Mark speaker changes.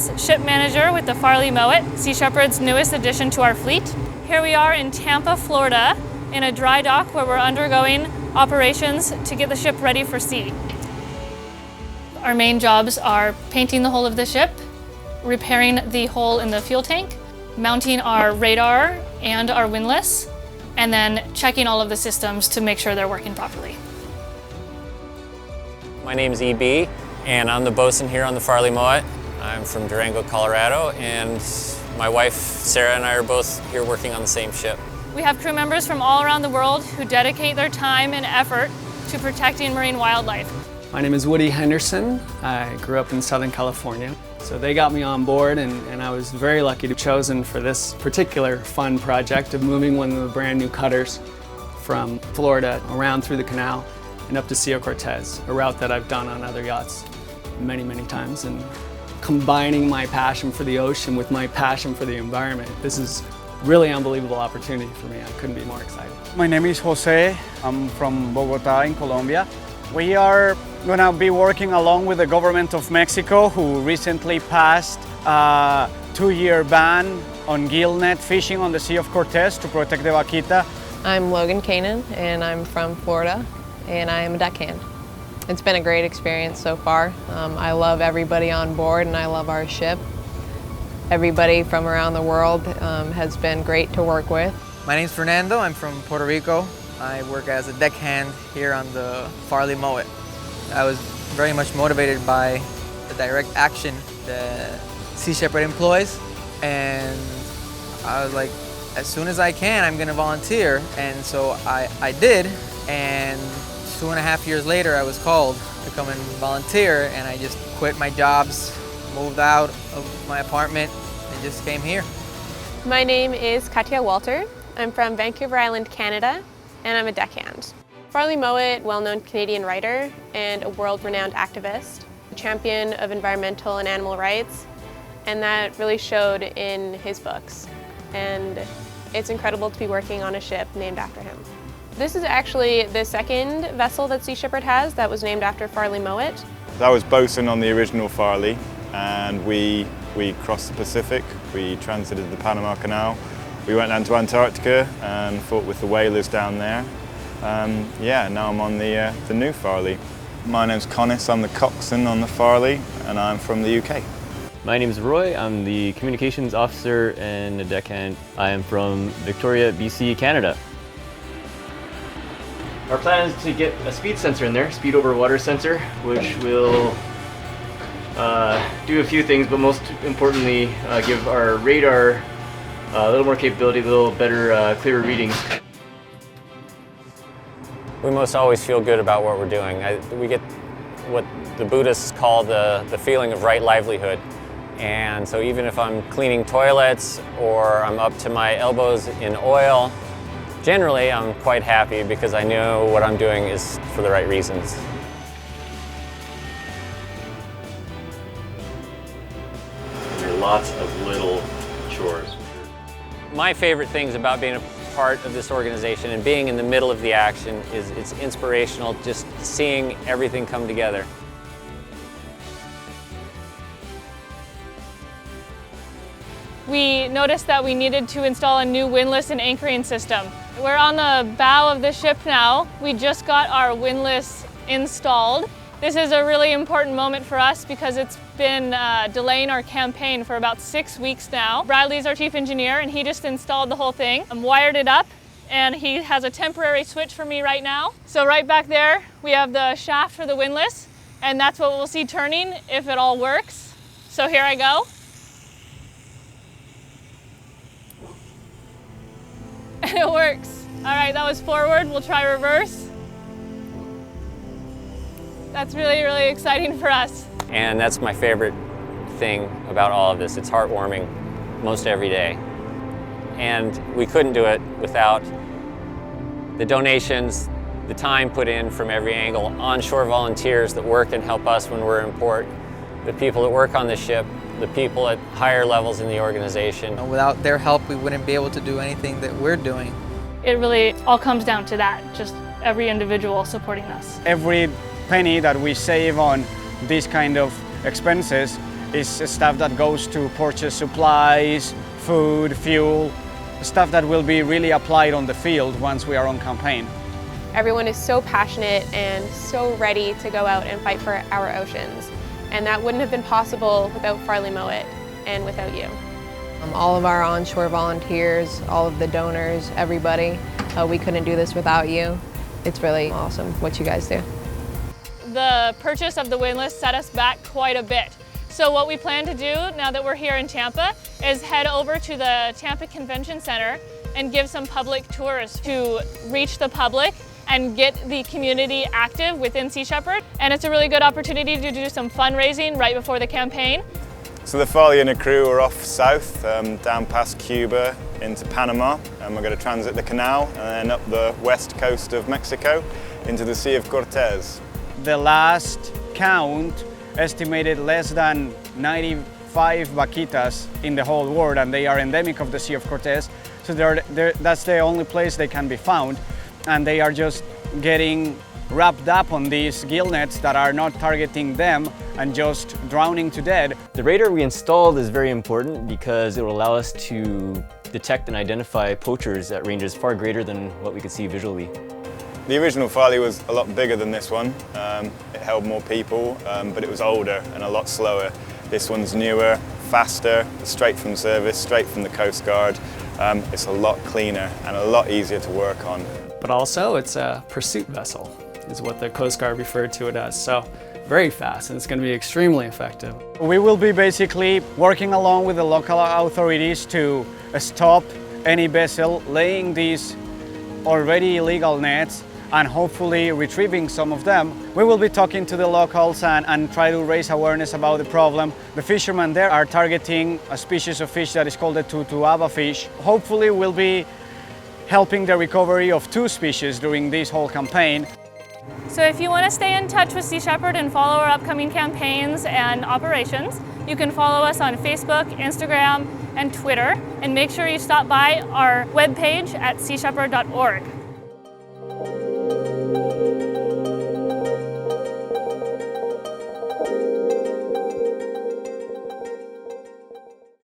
Speaker 1: Phillips, ship manager with the Farley Mowat, Sea Shepherd's newest addition to our fleet. Here we are in Tampa, Florida, in a dry dock where we're undergoing operations to get the ship ready for sea. Our main jobs are painting the hull of the ship, repairing the hole in the fuel tank, mounting our radar and our windlass, and then checking all of the systems to make sure they're working properly.
Speaker 2: My name is EB, and I'm the bosun here on the Farley Mowat. I'm from Durango, Colorado, and my wife Sarah and I are both here working on the same ship.
Speaker 1: We have crew members from all around the world who dedicate their time and effort to protecting marine wildlife.
Speaker 3: My name is Woody Henderson. I grew up in Southern California. So they got me on board, and I was very lucky to be chosen for this particular fun project of moving one of the brand new cutters from Florida around through the canal and up to Cayo Cortez, a route that I've done on other yachts many, many times. And combining my passion for the ocean with my passion for the environment, this is really an unbelievable opportunity for me. I couldn't be more excited.
Speaker 4: My name is Jose. I'm from Bogota in Colombia. We are going to be working along with the government of Mexico, who recently passed a 2-year ban on gillnet fishing on the Sea of Cortez to protect the vaquita.
Speaker 5: I'm Logan Kanan, and I'm from Florida, and I am a deckhand. It's been a great experience so far. I love everybody on board, and I love our ship. Everybody from around the world has been great to work with.
Speaker 6: My name's Fernando. I'm from Puerto Rico. I work as a deckhand here on the Farley Mowat. I was very much motivated by the direct action that Sea Shepherd employs, and I was like, as soon as I can, I'm gonna volunteer. And so I did, and 2.5 years later, I was called to come and volunteer, and I just quit my jobs, moved out of my apartment, and just came here.
Speaker 7: My name is Katya Walter. I'm from Vancouver Island, Canada, and I'm a deckhand. Farley Mowat, well-known Canadian writer and a world-renowned activist, a champion of environmental and animal rights, and that really showed in his books. And it's incredible to be working on a ship named after him. This is actually the second vessel that Sea Shepherd has that was named after Farley Mowat.
Speaker 8: I was bosun on the original Farley, and we crossed the Pacific, we transited the Panama Canal. We went down to Antarctica and fought with the whalers down there. Now I'm on the new Farley. My name's Connis, I'm the coxswain on the Farley, and I'm from the UK.
Speaker 9: My name is Roy, I'm the communications officer and a deckhand. I am from Victoria, BC, Canada. Our plan is to get a speed sensor in there, speed over water sensor, which will do a few things, but most importantly give our radar a little more capability, a little better, clearer readings.
Speaker 2: We most always feel good about what we're doing. We get what the Buddhists call the feeling of right livelihood. And so even if I'm cleaning toilets or I'm up to my elbows in oil, generally I'm quite happy because I know what I'm doing is for the right reasons.
Speaker 9: There are lots of little chores.
Speaker 2: My favorite things about being a part of this organization and being in the middle of the action is it's inspirational just seeing everything come together.
Speaker 1: We noticed that we needed to install a new windlass and anchoring system. We're on the bow of the ship now. We just got our windlass installed. This is a really important moment for us because it's been delaying our campaign for about 6 weeks now. Bradley's our chief engineer, and he just installed the whole thing. Wired it up, and he has a temporary switch for me right now. So right back there, we have the shaft for the windlass, and that's what we'll see turning if it all works. So here I go. And it works. All right, that was forward. We'll try reverse. That's really, really exciting for us.
Speaker 2: And that's my favorite thing about all of this. It's heartwarming most every day. And we couldn't do it without the donations, the time put in from every angle, onshore volunteers that work and help us when we're in port, the people that work on the ship, the people at higher levels in the organization.
Speaker 6: Without their help, we wouldn't be able to do anything that we're doing.
Speaker 1: It really all comes down to that, just every individual supporting us.
Speaker 4: Every penny that we save on these kind of expenses is stuff that goes to purchase supplies, food, fuel, stuff that will be really applied on the field once we are on campaign.
Speaker 7: Everyone is so passionate and so ready to go out and fight for our oceans. And that wouldn't have been possible without Farley Mowat and without you.
Speaker 5: All of our onshore volunteers, all of the donors, everybody, we couldn't do this without you. It's really awesome what you guys do.
Speaker 1: The purchase of the windlass set us back quite a bit. So what we plan to do now that we're here in Tampa is head over to the Tampa Convention Center and give some public tours to reach the public and get the community active within Sea Shepherd. And it's a really good opportunity to do some fundraising right before the campaign.
Speaker 8: So the Farley and the crew are off south, down past Cuba into Panama, and we're going to transit the canal and then up the west coast of Mexico into the Sea of Cortez.
Speaker 4: The last count estimated less than 95 vaquitas in the whole world, and they are endemic of the Sea of Cortez. So that's the only place they can be found, and they are just getting wrapped up on these gill nets that are not targeting them and just drowning to death.
Speaker 9: The radar we installed is very important because it will allow us to detect and identify poachers at ranges far greater than what we could see visually.
Speaker 8: The original Farley was a lot bigger than this one. It held more people, but it was older and a lot slower. This one's newer, faster, straight from service, straight from the Coast Guard. It's a lot cleaner and a lot easier to work on.
Speaker 3: But also it's a pursuit vessel, is what the Coast Guard referred to it as. So very fast, and it's going to be extremely effective.
Speaker 4: We will be basically working along with the local authorities to stop any vessel laying these already illegal nets and hopefully retrieving some of them. We will be talking to the locals and try to raise awareness about the problem. The fishermen there are targeting a species of fish that is called the tutuaba fish. Hopefully we'll be helping the recovery of 2 species during this whole campaign.
Speaker 1: So if you want to stay in touch with Sea Shepherd and follow our upcoming campaigns and operations, you can follow us on Facebook, Instagram, and Twitter. And make sure you stop by our webpage at seashepherd.org.